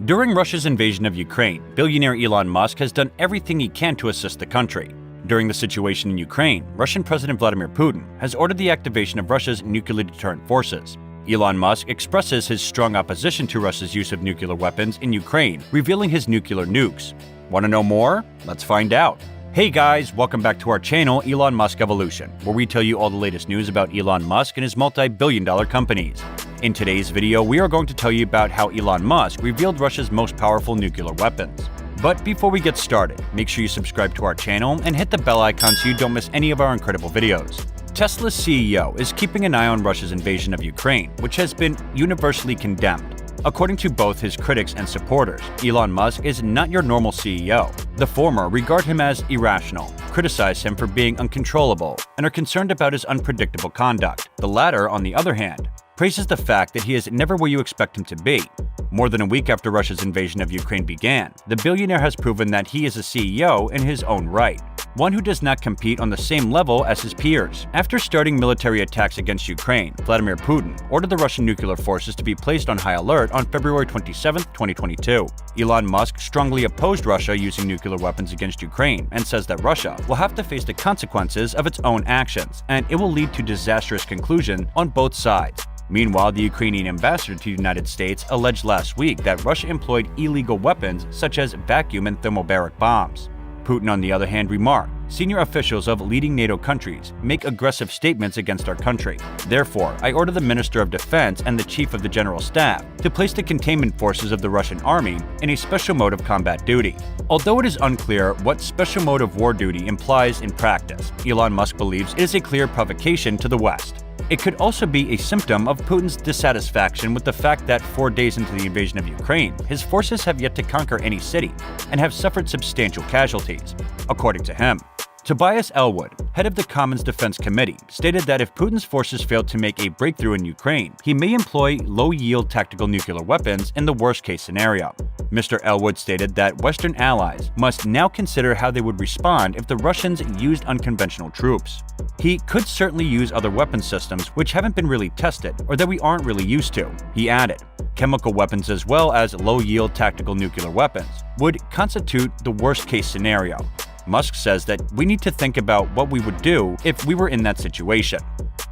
During Russia's invasion of Ukraine, billionaire Elon Musk has done everything he can to assist the country. During the situation in Ukraine, Russian President Vladimir Putin has ordered the activation of Russia's nuclear deterrent forces. Elon Musk expresses his strong opposition to Russia's use of nuclear weapons in Ukraine, revealing his nuclear nukes. Want to know more? Let's find out. Hey guys, welcome back to our channel, Elon Musk Evolution, where we tell you all the latest news about Elon Musk and his multi-billion-dollar companies. In today's video, we are going to tell you about how Elon Musk revealed Russia's most powerful nuclear weapons. But before we get started, make sure you subscribe to our channel and hit the bell icon so you don't miss any of our incredible videos. Tesla's CEO is keeping an eye on Russia's invasion of Ukraine, which has been universally condemned. According to both his critics and supporters, Elon Musk is not your normal CEO. The former regard him as irrational, criticize him for being uncontrollable, and are concerned about his unpredictable conduct. The latter, on the other hand, praises the fact that he is never where you expect him to be. More than a week after Russia's invasion of Ukraine began, the billionaire has proven that he is a CEO in his own right, one who does not compete on the same level as his peers. After starting military attacks against Ukraine, Vladimir Putin ordered the Russian nuclear forces to be placed on high alert on February 27, 2022. Elon Musk strongly opposed Russia using nuclear weapons against Ukraine and says that Russia will have to face the consequences of its own actions, and it will lead to disastrous conclusion on both sides. Meanwhile, the Ukrainian ambassador to the United States alleged last week that Russia employed illegal weapons such as vacuum and thermobaric bombs. Putin, on the other hand, remarked, "Senior officials of leading NATO countries make aggressive statements against our country. Therefore, I order the Minister of Defense and the Chief of the General Staff to place the containment forces of the Russian army in a special mode of combat duty." Although it is unclear what special mode of war duty implies in practice, Elon Musk believes it is a clear provocation to the West. It could also be a symptom of Putin's dissatisfaction with the fact that 4 days into the invasion of Ukraine, his forces have yet to conquer any city and have suffered substantial casualties, according to him. Tobias Elwood, head of the Commons Defense Committee, stated that if Putin's forces failed to make a breakthrough in Ukraine, he may employ low-yield tactical nuclear weapons in the worst-case scenario. Mr. Elwood stated that Western allies must now consider how they would respond if the Russians used unconventional troops. He could certainly use other weapon systems which haven't been really tested or that we aren't really used to, he added. Chemical weapons as well as low-yield tactical nuclear weapons would constitute the worst-case scenario. Musk says that we need to think about what we would do if we were in that situation.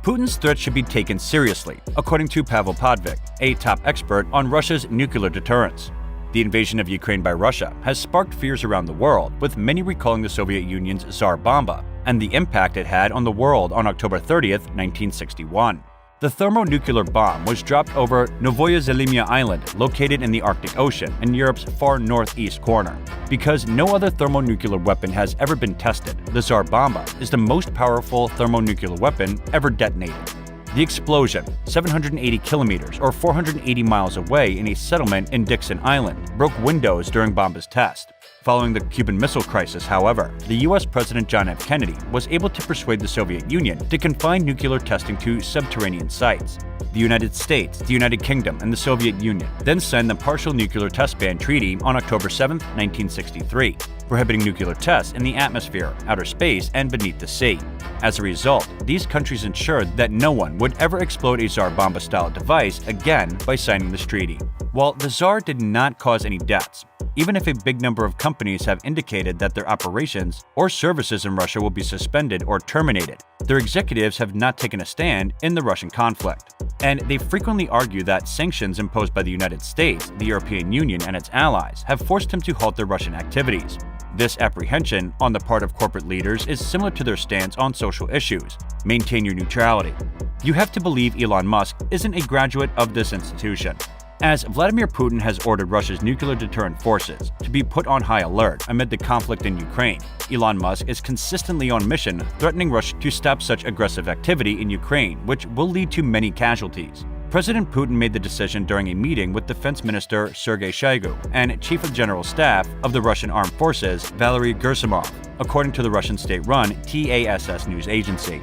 Putin's threat should be taken seriously, according to Pavel Podvik, a top expert on Russia's nuclear deterrence. The invasion of Ukraine by Russia has sparked fears around the world, with many recalling the Soviet Union's Tsar Bomba and the impact it had on the world on October 30, 1961. The thermonuclear bomb was dropped over Novaya Zemlya Island, located in the Arctic Ocean in Europe's far northeast corner. Because no other thermonuclear weapon has ever been tested, the Tsar Bomba is the most powerful thermonuclear weapon ever detonated. The explosion, 780 kilometers or 480 miles away in a settlement in Dixon Island, broke windows during Bomba's test. Following the Cuban Missile Crisis, however, the U.S. President John F. Kennedy was able to persuade the Soviet Union to confine nuclear testing to subterranean sites. The United States, the United Kingdom, and the Soviet Union then signed the Partial Nuclear Test Ban Treaty on October 7, 1963, prohibiting nuclear tests in the atmosphere, outer space, and beneath the sea. As a result, these countries ensured that no one would ever explode a Tsar Bomba-style device again by signing this treaty. While the Tsar did not cause any deaths, even if a big number of companies have indicated that their operations or services in Russia will be suspended or terminated, their executives have not taken a stand in the Russian conflict. And they frequently argue that sanctions imposed by the United States, the European Union, and its allies have forced him to halt their Russian activities. This apprehension on the part of corporate leaders is similar to their stance on social issues: maintain your neutrality. You have to believe Elon Musk isn't a graduate of this institution. As Vladimir Putin has ordered Russia's nuclear deterrent forces to be put on high alert amid the conflict in Ukraine, Elon Musk is consistently on mission threatening Russia to stop such aggressive activity in Ukraine, which will lead to many casualties. President Putin made the decision during a meeting with Defense Minister Sergei Shoigu and Chief of General Staff of the Russian Armed Forces Valery Gerasimov, according to the Russian state-run TASS news agency.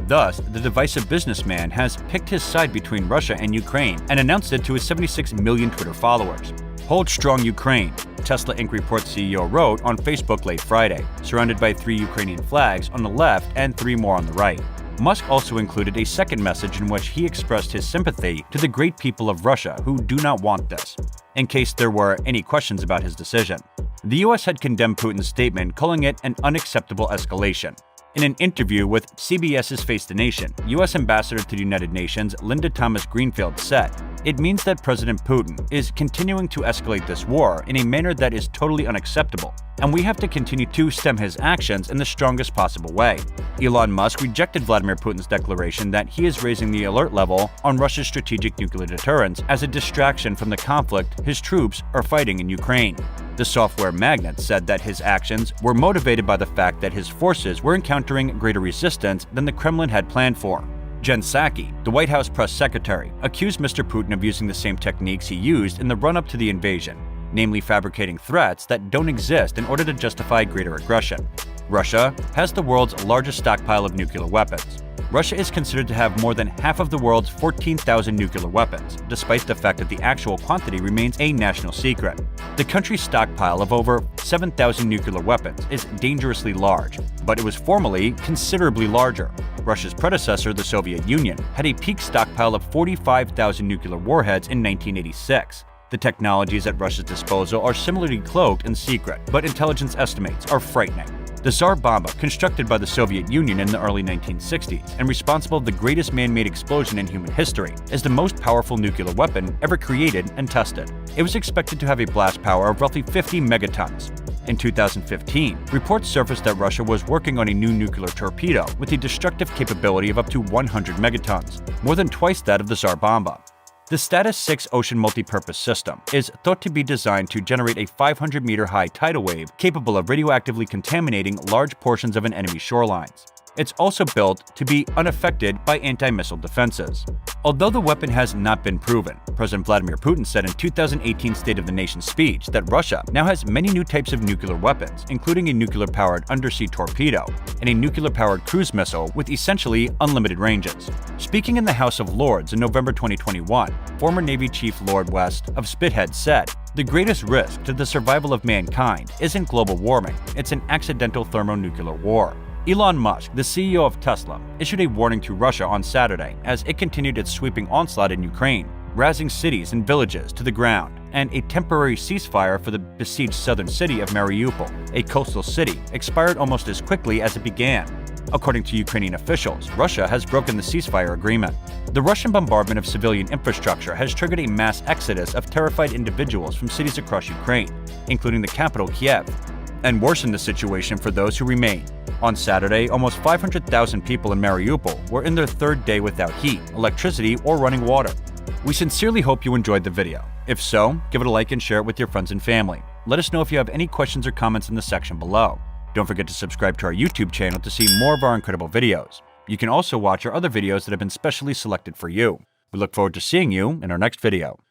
Thus, the divisive businessman has picked his side between Russia and Ukraine and announced it to his 76 million Twitter followers. "Hold strong, Ukraine," Tesla Inc. Report CEO wrote on Facebook late Friday, surrounded by 3 Ukrainian flags on the left and 3 more on the right. Musk also included a second message in which he expressed his sympathy to the great people of Russia who do not want this, in case there were any questions about his decision. The US had condemned Putin's statement, calling it an unacceptable escalation. In an interview with CBS's Face the Nation, US Ambassador to the United Nations Linda Thomas-Greenfield said, "It means that President Putin is continuing to escalate this war in a manner that is totally unacceptable, and we have to continue to stem his actions in the strongest possible way." Elon Musk rejected Vladimir Putin's declaration that he is raising the alert level on Russia's strategic nuclear deterrence as a distraction from the conflict his troops are fighting in Ukraine. The software magnate said that his actions were motivated by the fact that his forces were encountering greater resistance than the Kremlin had planned for. Jen Psaki, the White House press secretary, accused Mr. Putin of using the same techniques he used in the run-up to the invasion, namely fabricating threats that don't exist in order to justify greater aggression. Russia has the world's largest stockpile of nuclear weapons. Russia is considered to have more than half of the world's 14,000 nuclear weapons, despite the fact that the actual quantity remains a national secret. The country's stockpile of over 7,000 nuclear weapons is dangerously large, but it was formerly considerably larger. Russia's predecessor, the Soviet Union, had a peak stockpile of 45,000 nuclear warheads in 1986. The technologies at Russia's disposal are similarly cloaked in secret, but intelligence estimates are frightening. The Tsar Bomba, constructed by the Soviet Union in the early 1960s and responsible for the greatest man-made explosion in human history, is the most powerful nuclear weapon ever created and tested. It was expected to have a blast power of roughly 50 megatons. In 2015, reports surfaced that Russia was working on a new nuclear torpedo with a destructive capability of up to 100 megatons, more than twice that of the Tsar Bomba. The Status 6 ocean multipurpose system is thought to be designed to generate a 500-meter-high tidal wave capable of radioactively contaminating large portions of an enemy's shorelines. It's also built to be unaffected by anti-missile defenses. Although the weapon has not been proven, President Vladimir Putin said in 2018 State of the Nation speech that Russia now has many new types of nuclear weapons, including a nuclear-powered undersea torpedo and a nuclear-powered cruise missile with essentially unlimited ranges. Speaking in the House of Lords in November 2021, former Navy Chief Lord West of Spithead said, "The greatest risk to the survival of mankind isn't global warming, it's an accidental thermonuclear war." Elon Musk, the CEO of Tesla, issued a warning to Russia on Saturday as it continued its sweeping onslaught in Ukraine, razing cities and villages to the ground, and a temporary ceasefire for the besieged southern city of Mariupol, a coastal city, expired almost as quickly as it began. According to Ukrainian officials, Russia has broken the ceasefire agreement. The Russian bombardment of civilian infrastructure has triggered a mass exodus of terrified individuals from cities across Ukraine, including the capital Kiev, and worsened the situation for those who remain. On Saturday, almost 500,000 people in Mariupol were in their third day without heat, electricity, or running water. We sincerely hope you enjoyed the video. If so, give it a like and share it with your friends and family. Let us know if you have any questions or comments in the section below. Don't forget to subscribe to our YouTube channel to see more of our incredible videos. You can also watch our other videos that have been specially selected for you. We look forward to seeing you in our next video.